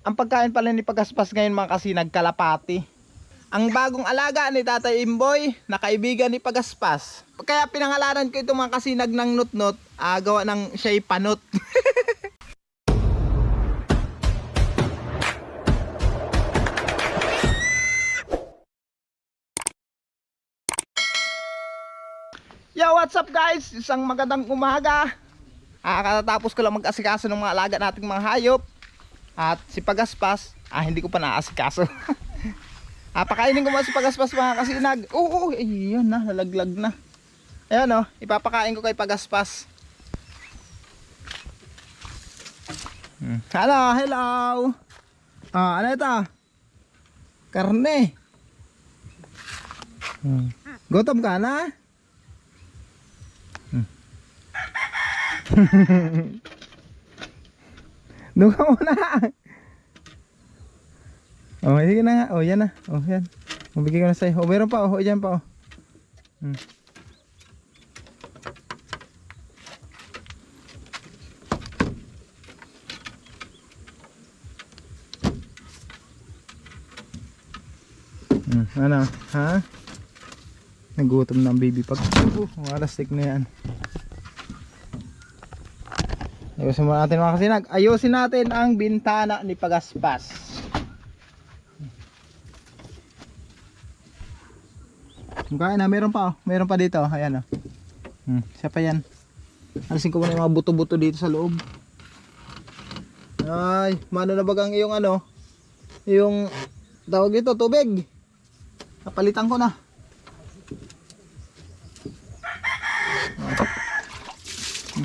Ang pagkain pala ni Pagaspas ngayon mga kasinag, kalapati. Ang bagong alaga ni Tatay Imboy na kaibigan ni Pagaspas. Kaya pinangalanan ko itong mga kasinag ng nutnut, gawa ng siya'y panot. Yo, what's up guys? Isang magandang umaga. Katatapos ko lang mag-asikaso ng mga alaga nating mga hayop. At si Pagaspas, hindi ko pa naasikaso. Pakainin ko muna si Pagaspas mga kasinag. Oo, ayun na, nalaglag na. Ayan ipapakain ko kay Pagaspas. Hello. Ano ito? Karne. Gutom ka na? Doon ka muna. Sige na nga. Yan na. Yan. Mabigay ko na sa'yo. Meron pa. Dyan pa. Ano? Ha? Nagutom na ang baby pag. Malastik na yan. Ayusin muna natin mga kasinag. Ayusin natin ang bintana ni Pagaspas. Kaya na, meron pa. Meron pa dito. Ayan siya pa yan. Alisin ko muna yung mga buto-buto dito sa loob. Ay, mano na bagang yung yung tawag ito, tubig. Napalitan ko na.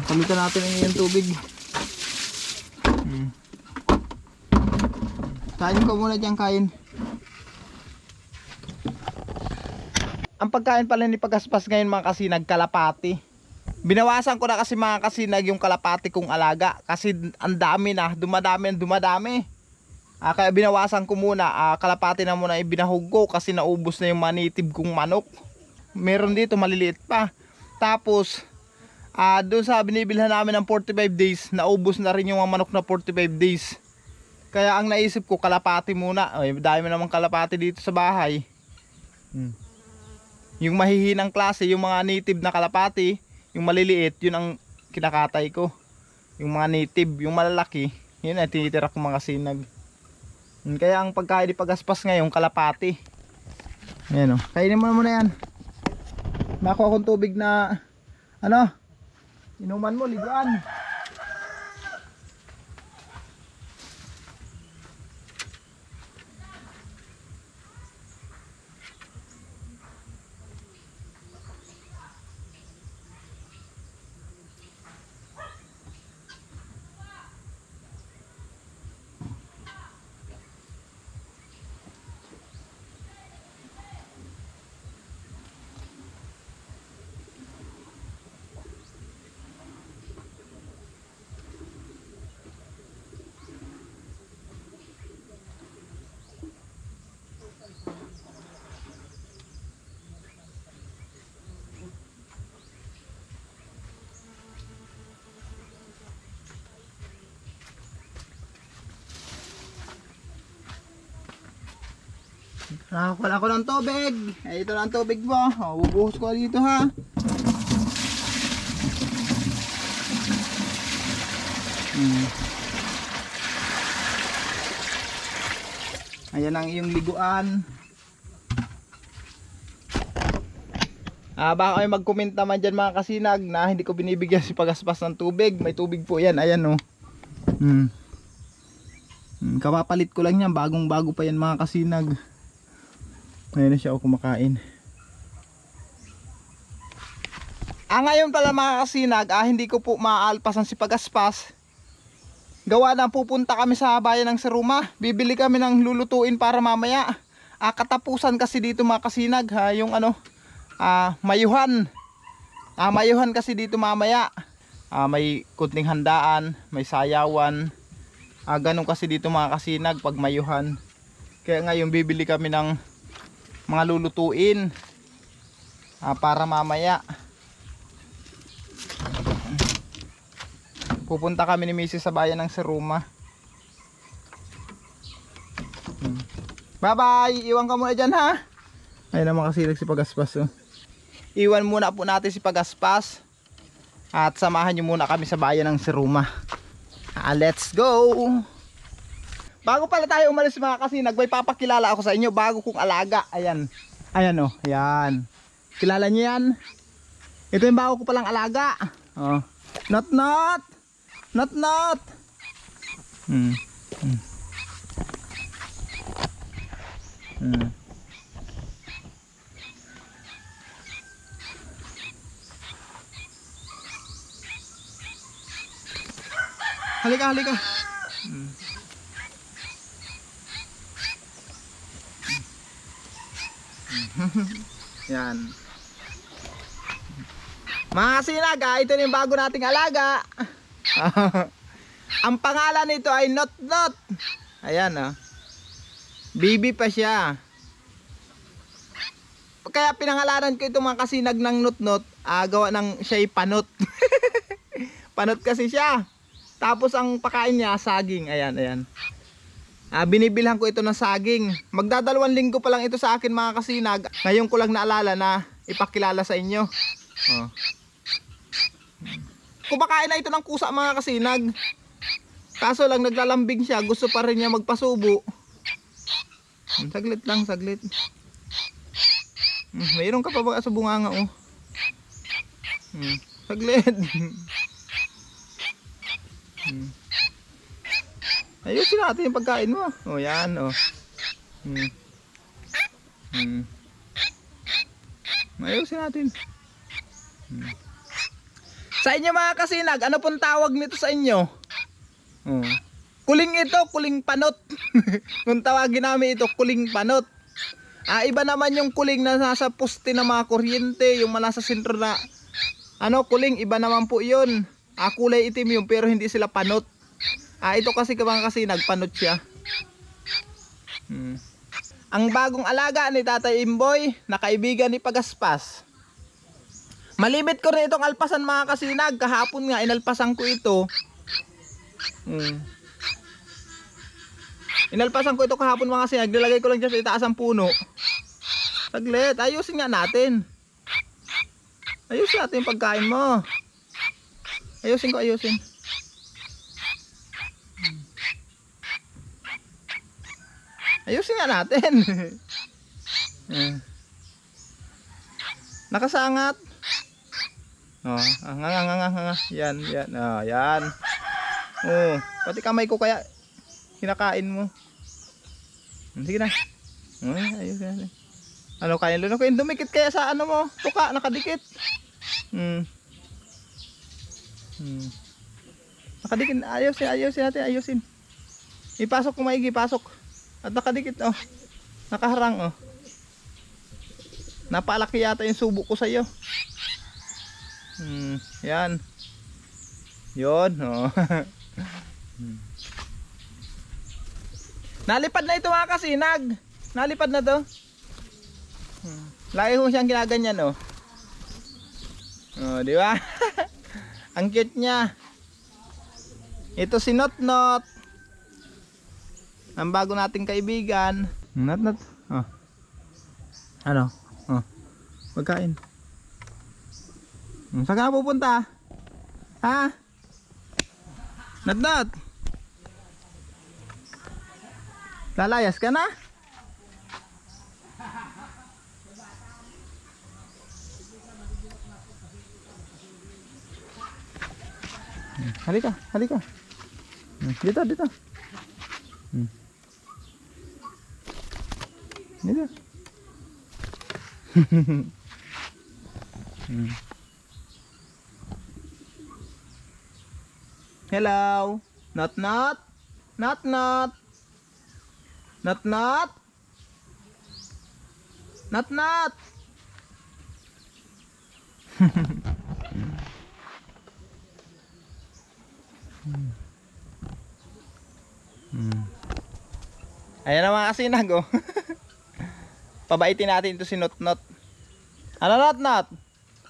Palitan natin yung tubig. Kain ko muna dyan, kain. Ang pagkain pala ni Pagaspas ngayon mga kasinag, kalapati. Binawasan ko na kasi mga kasinag yung kalapati kong alaga. Kasi ang dami na, dumadami. Kaya binawasan ko muna, kalapati na muna ibinahog ko kasi naubos na yung manitib kong manok. Meron dito maliliit pa. Tapos doon sa binibilhan namin ng 45 days, naubos na rin yung mga manok na 45 days. Kaya ang naisip ko, kalapati muna. Dami namang kalapati dito sa bahay. Yung mahihinang klase, yung mga native na kalapati, yung maliliit, yun ang kinakatay ko. Yung mga native, yung malalaki, yun ay tinitira ko mga sinag. Kaya ang pagkain ni Pagaspas ngayon, kalapati. Ayan kainin mo muna yan. Nakuha akong tubig na inuman mo, liguan. Nakakuha ko ng tubig. Ito na ang tubig mo. Bubuhos ko dito ha. Ayan ang iyong liguan. Baka kayo mag-comment naman dyan mga kasinag na hindi ko binibigyan si Pagaspas ng tubig. May tubig po yan. Ayan kapapalit ko lang yan. Bagong bago pa yan mga kasinag. Ngayon na siya kumakain. Ngayon pala mga kasinag, hindi ko po maaalpasan si Pagaspas. Gawa na pupunta kami sa bayan ng Siruma. Bibili kami ng lulutuin para mamaya. Katapusan kasi dito mga kasinag, yung mayuhan. Mayuhan kasi dito mamaya. May kunting handaan, may sayawan. Ganun kasi dito mga kasinag pag mayuhan. Kaya ngayon bibili kami ng mga lulutuin para mamaya. Pupunta kami ni Mrs. sa bayan ng Siruma. Bye-bye. Iwan ka muna dyan ha. Ayun naman kasi si Pagaspas. Oh. Iwan muna po natin si Pagaspas. At samahan nyo muna kami sa bayan ng Siruma. Let's go! Bago pala tayo umalis mga kasinag, may papakilala ako sa inyo. Bago kong alaga. Ayan. Ayan oh. Ayan. Kilala nyo yan? Ito yung bago ko palang alaga. Oh. Not not. Not not. Halika, halika. Yan. Mga kasinag, ito yung bago nating alaga. Ang pangalan nito ay Not Not. Ayan oh. Baby pa siya. Kaya pinangalanan ko itong mga kasinag ng Not Not, gawa ng siya'y panot. Panot kasi siya. Tapos ang pakain niya saging. Ayan, ayan. Binibilhan ko ito ng saging. Magdadalawang linggo pa lang ito sa akin mga kasinag. Ngayon ko lang naalala na ipakilala sa inyo. Oh. Kumakain na ito ng kusa mga kasinag. Kaso lang naglalambing siya. Gusto pa rin niya magpasubo. Saglit lang, saglit. Mayroon ka pa ba sa bunganga oh. Saglit. Ayusin natin yung pagkain mo. O yan o. Ayusin natin. Sa inyo mga kasinag, ano pong tawag nito sa inyo? Kuling ito, kuling panot. Kung tawagin namin ito, kuling panot. Iba naman yung kuling na nasa poste ng mga kuryente, yung nasa sentro na kuling, iba naman po yun. Kulay itim yun pero hindi sila panot. Ito kasi mga kasinag, panot siya. Ang bagong alaga ni Tatay Imboy, na kaibigan ni Pagaspas. Malimit ko rin itong alpasan mga kasinag. Kahapon nga inalpasan ko ito. Inalpasan ko ito kahapon mga kasinag. Nilagay ko lang dyan sa itaas ang puno. Saglit, ayusin nga natin. Ayusin natin yung pagkain mo. Ayusin ko, ayusin. Ayusin nga natin. Nakasangat. Yan, yan. Yan. Pati kamay ko kaya kinakain mo. Sige na. Ayusin natin. Kaya luno ko yung dumikit kaya sa mo? Tuka, nakadikit. Nakadikit. Ayusin natin, ayusin. Ipasok ko maigi, pasok. At nakadikit oh. Nakaharang oh. Napalaki yata yung subo ko sa iyo. Yan. Yon oh. Nalipad na ito mga kasinag. Nalipad na to. Lagi ko siyang ginaganyan oh. Di ba? Ang cute niya. Ito si Not Not. Ang bago nating kaibigan. Not Not. Pagkain. Saan ka na pupunta? Ha? Not Not. Lalayas ka na? Halika, halika. Dito, dito. Dito. Hello. Not Not. Not Not. Not Not. Not Not. Ayan na mga kasinag oh. Pabaitin natin ito si Not Not. Ano Not Not?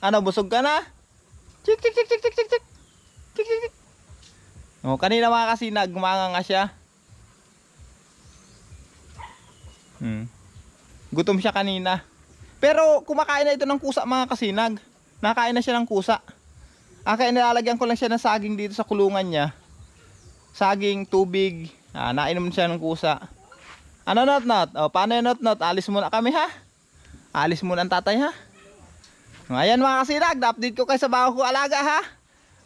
Ano, busog ka na? Chik chik chik chik chik chik chik. Chik chik chik. Kanina mga kasinag, gumanga nga siya. Gutom siya kanina. Pero kumakain na ito ng kusa mga kasinag. Nakain na siya ng kusa. Kaya nilalagyan ko lang siya ng saging dito sa kulungan niya. Saging, tubig. Nainom siya ng kusa. Ano Not? O, paano yun Not? Alis muna kami ha. Alis muna ang tatay ha. Ayan mga kasinag, na-update ko kayo sa bago ko alaga ha.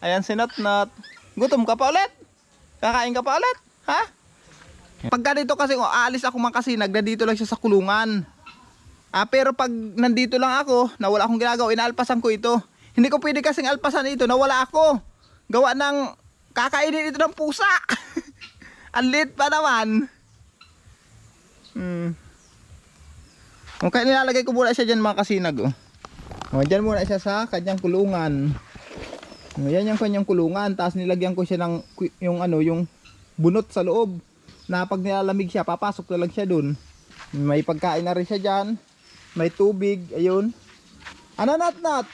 Ayan si Not. Gutom ka pa ulit? Kakain ka pa ulit? Ha? Pag ganito kasi aalis ako mga kasinag, na dito lang siya sa kulungan. Pero pag nandito lang ako, na wala akong ginagawa, inaalpasan ko ito. Hindi ko pwede kasing alpasan ito na wala ako. Gawa ng kakainin ito ng pusa. Ang lit pa naman. Okay, nilalagay ko muna siya dyan mga kasinag. Dyan muna siya sa kanyang kulungan. Yan yung kanyang kulungan. Tapos nilagyan ko siya ng yung bunot sa loob. Na pag nilalamig siya, papasok na lang siya dun. May pagkain na rin siya dyan. May tubig. Ayun. Ano Not?